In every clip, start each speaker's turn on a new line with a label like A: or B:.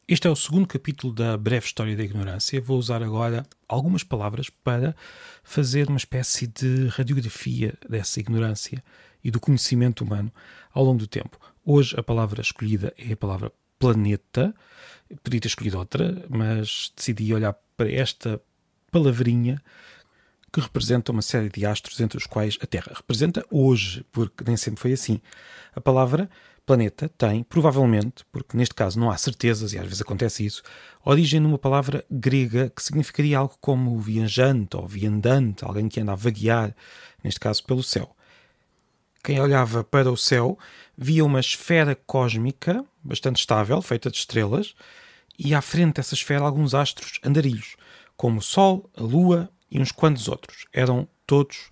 A: Este é o segundo capítulo da breve história da ignorância. Vou usar agora algumas palavras para fazer uma espécie de radiografia dessa ignorância e do conhecimento humano ao longo do tempo. Hoje a palavra escolhida é a palavra planeta. Podia ter escolhido outra, mas decidi olhar para esta palavrinha que representa uma série de astros, entre os quais a Terra representa hoje, porque nem sempre foi assim. A palavra planeta tem, provavelmente, porque neste caso não há certezas e às vezes acontece isso, origem numa palavra grega que significaria algo como viajante ou viandante, alguém que anda a vaguear, neste caso pelo céu. Quem olhava para o céu via uma esfera cósmica bastante estável, feita de estrelas, e à frente dessa esfera alguns astros andarilhos, como o Sol, a Lua e uns quantos outros. Eram todos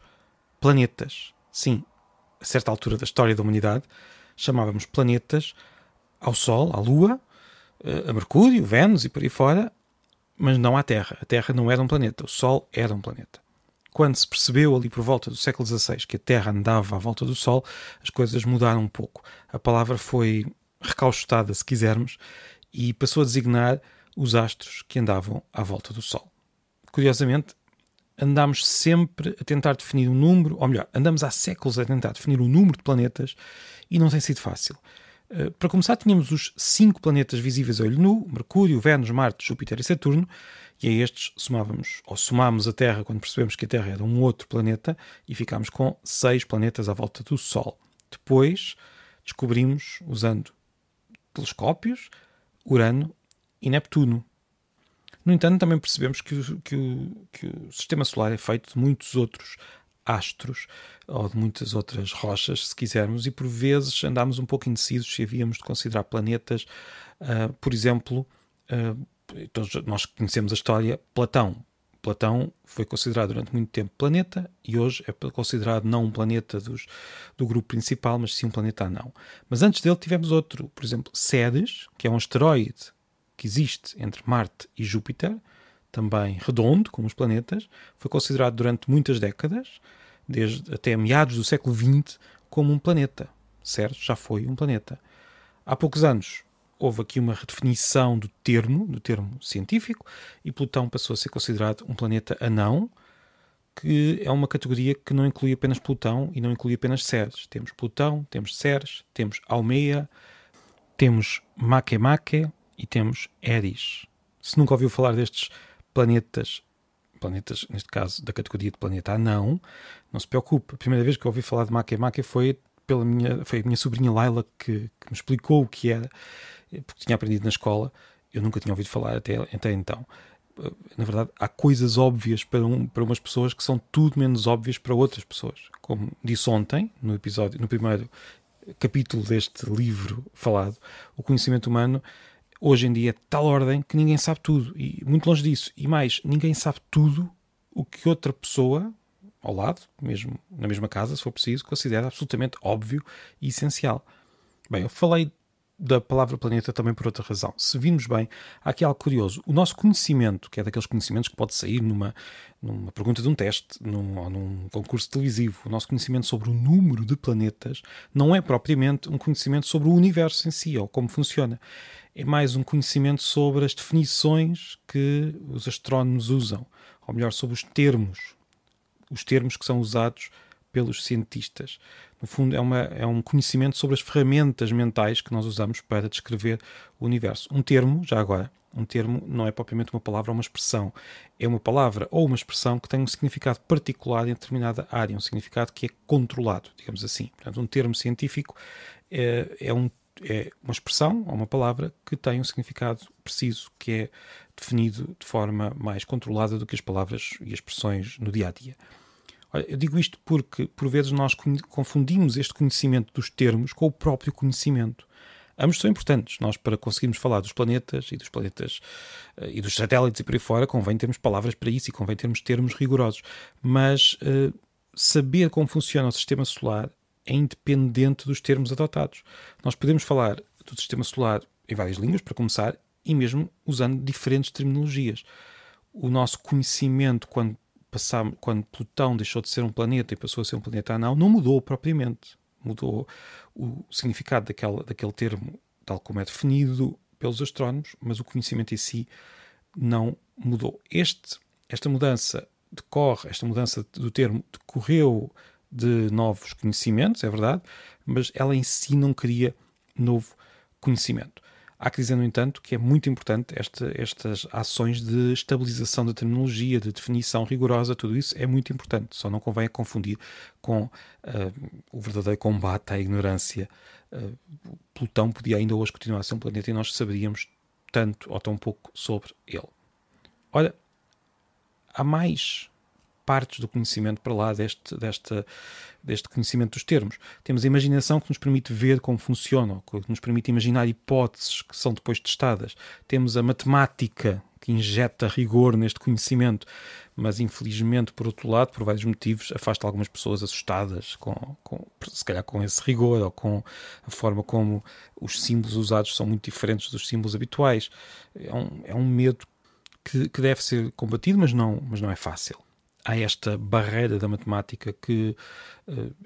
A: planetas. Sim, a certa altura da história da humanidade, chamávamos planetas ao Sol, à Lua, a Mercúrio, Vênus e por aí fora, mas não à Terra. A Terra não era um planeta, o Sol era um planeta. Quando se percebeu ali por volta do século XVI que a Terra andava à volta do Sol, as coisas mudaram um pouco. A palavra foi recauchutada, se quisermos, e passou a designar os astros que andavam à volta do Sol. Curiosamente, andámos sempre a tentar definir um número, ou melhor, andamos há séculos a tentar definir um número de planetas e não tem sido fácil. Para começar, tínhamos os 5 planetas visíveis a olho nu: Mercúrio, Vênus, Marte, Júpiter e Saturno, e a estes somámos a Terra quando percebemos que a Terra era um outro planeta e ficámos com 6 planetas à volta do Sol. Depois descobrimos, usando telescópios, Urano e Neptuno. No entanto, também percebemos que o Sistema Solar é feito de muitos outros astros, ou de muitas outras rochas, se quisermos, e por vezes andámos um pouco indecisos se havíamos de considerar planetas. Por exemplo, todos nós conhecemos a história, Platão. Platão foi considerado durante muito tempo planeta e hoje é considerado não um planeta do grupo principal, mas sim um planeta anão. Mas antes dele tivemos outro, por exemplo, Ceres, que é um asteroide que existe entre Marte e Júpiter, também redondo, como os planetas, foi considerado durante muitas décadas, desde até meados do século XX, como um planeta. Ceres já foi um planeta. Há poucos anos houve aqui uma redefinição do termo científico, e Plutão passou a ser considerado um planeta anão, que é uma categoria que não inclui apenas Plutão e não inclui apenas Ceres. Temos Plutão, temos Ceres, temos Haumea, temos Makemake e temos Eris. Se nunca ouviu falar destes planetas, neste caso da categoria de planeta anão, não se preocupe. A primeira vez que eu ouvi falar de Makemake foi a minha sobrinha Laila que me explicou o que era, porque tinha aprendido na escola. Eu nunca tinha ouvido falar até então. Na verdade, há coisas óbvias para umas pessoas que são tudo menos óbvias para outras pessoas. Como disse ontem, no primeiro capítulo deste livro falado, o conhecimento humano hoje em dia é de tal ordem que ninguém sabe tudo, e muito longe disso. E mais, ninguém sabe tudo o que outra pessoa ao lado, mesmo na mesma casa, se for preciso, considera absolutamente óbvio e essencial. Bem, eu falei da palavra planeta também por outra razão. Se virmos bem, há aqui algo curioso. O nosso conhecimento, que é daqueles conhecimentos que pode sair numa pergunta de um teste, ou num concurso televisivo, o nosso conhecimento sobre o número de planetas não é propriamente um conhecimento sobre o universo em si, ou como funciona. É mais um conhecimento sobre as definições que os astrónomos usam, ou melhor, sobre os termos que são usados pelos cientistas. No fundo, é um conhecimento sobre as ferramentas mentais que nós usamos para descrever o universo. Um termo não é propriamente uma palavra ou uma expressão. É uma palavra ou uma expressão que tem um significado particular em determinada área, um significado que é controlado, digamos assim. Portanto, um termo científico é uma expressão ou uma palavra que tem um significado preciso, que é definido de forma mais controlada do que as palavras e as expressões no dia-a-dia. Olha, eu digo isto porque, por vezes, nós confundimos este conhecimento dos termos com o próprio conhecimento. Ambos são importantes. Nós, para conseguirmos falar dos planetas e dos satélites e por aí fora, convém termos palavras para isso e convém termos termos rigorosos. Mas saber como funciona o Sistema Solar é independente dos termos adotados. Nós podemos falar do Sistema Solar em várias línguas, para começar, e mesmo usando diferentes terminologias. O nosso conhecimento, quando Plutão deixou de ser um planeta e passou a ser um planeta anão, não mudou propriamente. Mudou o significado daquele termo, tal como é definido pelos astrónomos, mas o conhecimento em si não mudou. Esta mudança do termo decorreu de novos conhecimentos, é verdade, mas ela em si não cria novo conhecimento. Há que dizer, no entanto, que é muito importante estas ações de estabilização da terminologia, de definição rigorosa, tudo isso é muito importante. Só não convém confundir com o verdadeiro combate à ignorância. Plutão podia ainda hoje continuar a ser um planeta e nós saberíamos tanto ou tão pouco sobre ele. Olha, há mais partes do conhecimento para lá deste conhecimento dos termos. Temos a imaginação, que nos permite ver como funcionam, que nos permite imaginar hipóteses que são depois testadas. Temos a matemática, que injeta rigor neste conhecimento, mas infelizmente, por outro lado, por vários motivos, afasta algumas pessoas assustadas se calhar com esse rigor, ou com a forma como os símbolos usados são muito diferentes dos símbolos habituais. É um medo que deve ser combatido, mas não é fácil. Há esta barreira da matemática que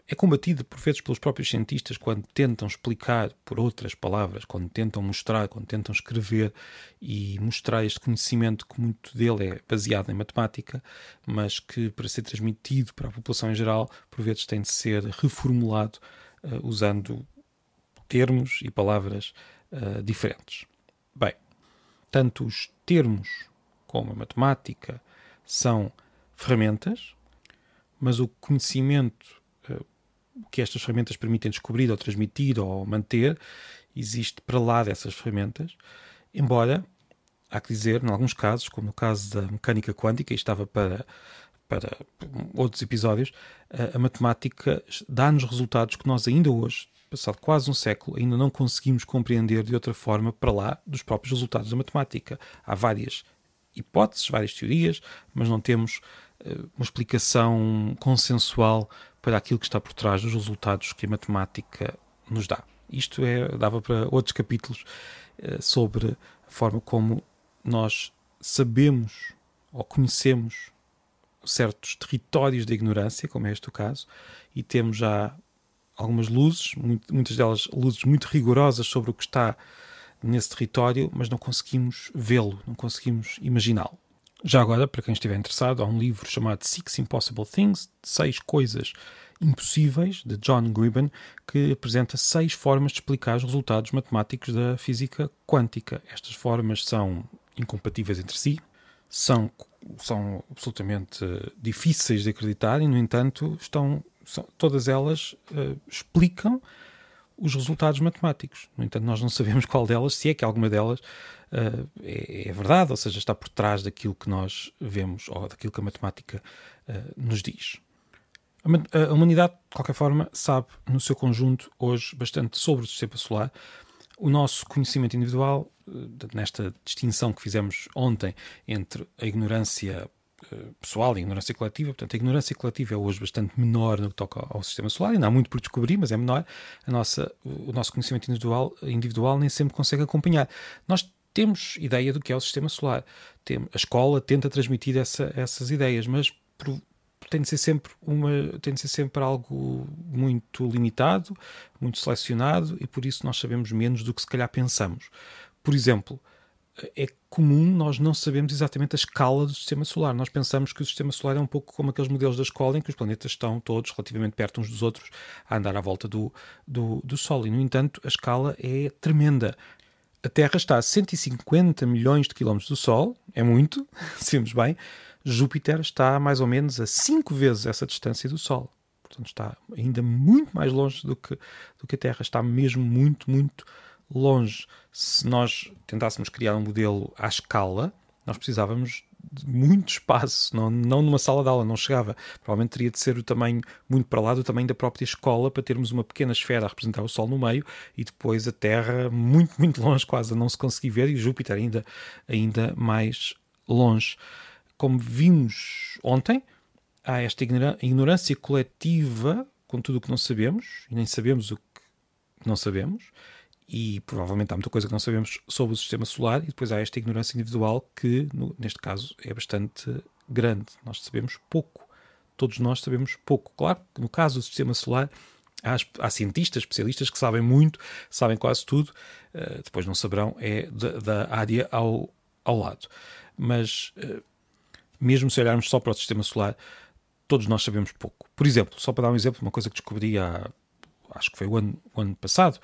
A: é combatida por vezes pelos próprios cientistas quando tentam explicar por outras palavras, quando tentam mostrar, quando tentam escrever e mostrar este conhecimento que muito dele é baseado em matemática, mas que para ser transmitido para a população em geral, por vezes tem de ser reformulado usando termos e palavras diferentes. Bem, tanto os termos como a matemática são ferramentas, mas o conhecimento que estas ferramentas permitem descobrir ou transmitir ou manter existe para lá dessas ferramentas, embora, há que dizer, em alguns casos, como no caso da mecânica quântica, e estava para outros episódios, a matemática dá-nos resultados que nós ainda hoje, passado quase um século, ainda não conseguimos compreender de outra forma para lá dos próprios resultados da matemática. Há várias hipóteses, várias teorias, mas não temos uma explicação consensual para aquilo que está por trás dos resultados que a matemática nos dá. Isto dava para outros capítulos sobre a forma como nós sabemos ou conhecemos certos territórios da ignorância, como é este o caso, e temos já algumas luzes, muitas delas luzes muito rigorosas sobre o que está nesse território, mas não conseguimos vê-lo, não conseguimos imaginá-lo. Já agora, para quem estiver interessado, há um livro chamado Six Impossible Things, 6 coisas impossíveis, de John Gribben, que apresenta 6 formas de explicar os resultados matemáticos da física quântica. Estas formas são incompatíveis entre si, são absolutamente difíceis de acreditar e, no entanto, todas elas explicam os resultados matemáticos. No entanto, nós não sabemos qual delas, se é que alguma delas é verdade, ou seja, está por trás daquilo que nós vemos ou daquilo que a matemática nos diz. A humanidade, de qualquer forma, sabe no seu conjunto hoje bastante sobre o sistema solar. O nosso conhecimento individual, nesta distinção que fizemos ontem entre a ignorância pessoal e a ignorância coletiva, portanto, a ignorância coletiva é hoje bastante menor no que toca ao sistema solar, ainda há muito por descobrir, mas é menor. O nosso conhecimento individual nem sempre consegue acompanhar. Nós temos ideia do que é o sistema solar. A escola tenta transmitir essas ideias, mas tem de ser sempre algo muito limitado, muito selecionado, e por isso nós sabemos menos do que se calhar pensamos. Por exemplo, é comum nós não sabermos exatamente a escala do sistema solar. Nós pensamos que o sistema solar é um pouco como aqueles modelos da escola em que os planetas estão todos relativamente perto uns dos outros a andar à volta do Sol. E, no entanto, a escala é tremenda. A Terra está a 150 milhões de quilómetros do Sol, é muito, se vemos bem. Júpiter está mais ou menos a 5 vezes essa distância do Sol. Portanto, está ainda muito mais longe do que a Terra. Está mesmo muito, muito longe. Se nós tentássemos criar um modelo à escala, nós precisávamos de muito espaço, não numa sala de aula, não chegava. Provavelmente teria de ser o tamanho muito para lá do tamanho da própria escola, para termos uma pequena esfera a representar o Sol no meio e depois a Terra muito, muito longe, quase a não se conseguir ver, e Júpiter ainda mais longe. Como vimos ontem, há esta ignorância coletiva com tudo o que não sabemos, e nem sabemos o que não sabemos, e provavelmente há muita coisa que não sabemos sobre o sistema solar, e depois há esta ignorância individual que, neste caso, é bastante grande. Nós sabemos pouco. Todos nós sabemos pouco. Claro que no caso do sistema solar Há cientistas, especialistas que sabem muito, sabem quase tudo, depois não saberão da área ao lado. Mas mesmo se olharmos só para o sistema solar, todos nós sabemos pouco. Por exemplo, só para dar um exemplo, uma coisa que descobri acho que foi o ano passado,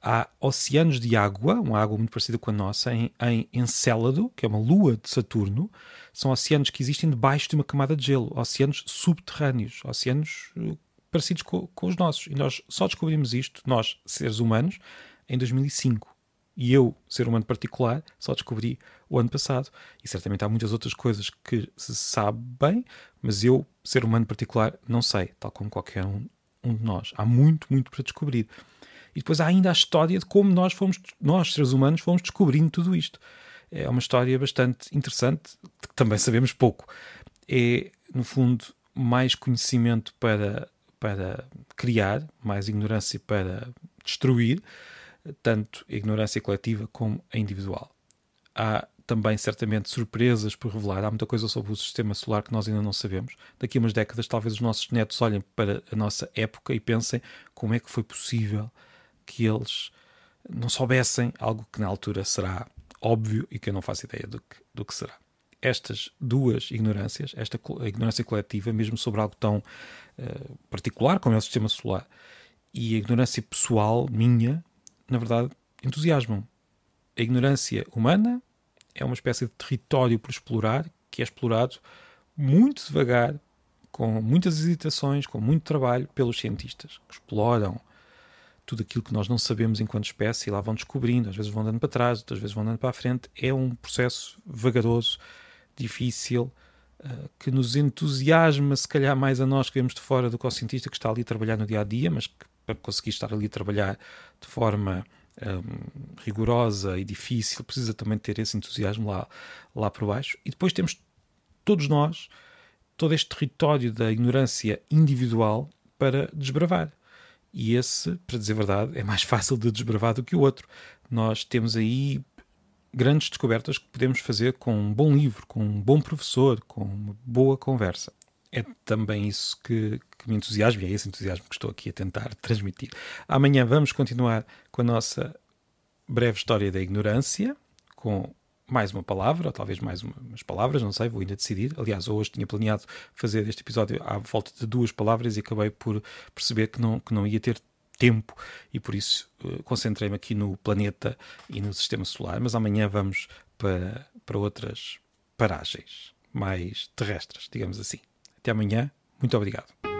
A: há oceanos de água, uma água muito parecida com a nossa, em Encélado, que é uma lua de Saturno. São oceanos que existem debaixo de uma camada de gelo, oceanos subterrâneos, oceanos parecidos com os nossos. E nós só descobrimos isto, nós, seres humanos, em 2005. E eu, ser humano particular, só descobri o ano passado. E certamente há muitas outras coisas que se sabe bem, mas eu, ser humano particular, não sei, tal como qualquer um de nós. Há muito, muito para descobrir. E depois há ainda a história de como nós, seres humanos, fomos descobrindo tudo isto. É uma história bastante interessante, de que também sabemos pouco. É, no fundo, mais conhecimento para criar, mais ignorância para destruir, tanto a ignorância coletiva como a individual. Há também, certamente, surpresas por revelar. Há muita coisa sobre o sistema solar que nós ainda não sabemos. Daqui a umas décadas, talvez os nossos netos olhem para a nossa época e pensem como é que foi possível que eles não soubessem algo que na altura será óbvio e que eu não faço ideia do que será. Estas duas ignorâncias, a ignorância coletiva, mesmo sobre algo tão particular como é o sistema solar, e a ignorância pessoal minha, na verdade, entusiasmam. A ignorância humana é uma espécie de território por explorar, que é explorado muito devagar, com muitas hesitações, com muito trabalho pelos cientistas, que exploram tudo aquilo que nós não sabemos enquanto espécie e lá vão descobrindo, às vezes vão dando para trás, outras vezes vão dando para a frente. É um processo vagaroso, difícil, que nos entusiasma, se calhar mais a nós que vemos de fora do que ao cientista que está ali a trabalhar no dia-a-dia, mas que para conseguir estar ali a trabalhar de forma rigorosa e difícil, precisa também ter esse entusiasmo lá por baixo. E depois temos todos nós, todo este território da ignorância individual para desbravar. E esse, para dizer a verdade, é mais fácil de desbravar do que o outro. Nós temos aí grandes descobertas que podemos fazer com um bom livro, com um bom professor, com uma boa conversa. É também isso que me entusiasma e é esse entusiasmo que estou aqui a tentar transmitir. Amanhã vamos continuar com a nossa breve história da ignorância, com mais uma palavra, ou talvez mais umas palavras, não sei, vou ainda decidir. Aliás, hoje tinha planeado fazer este episódio à volta de 2 palavras e acabei por perceber que não ia ter tempo e por isso concentrei-me aqui no planeta e no sistema solar. Mas amanhã vamos para outras paragens mais terrestres, digamos assim. Até amanhã, muito obrigado.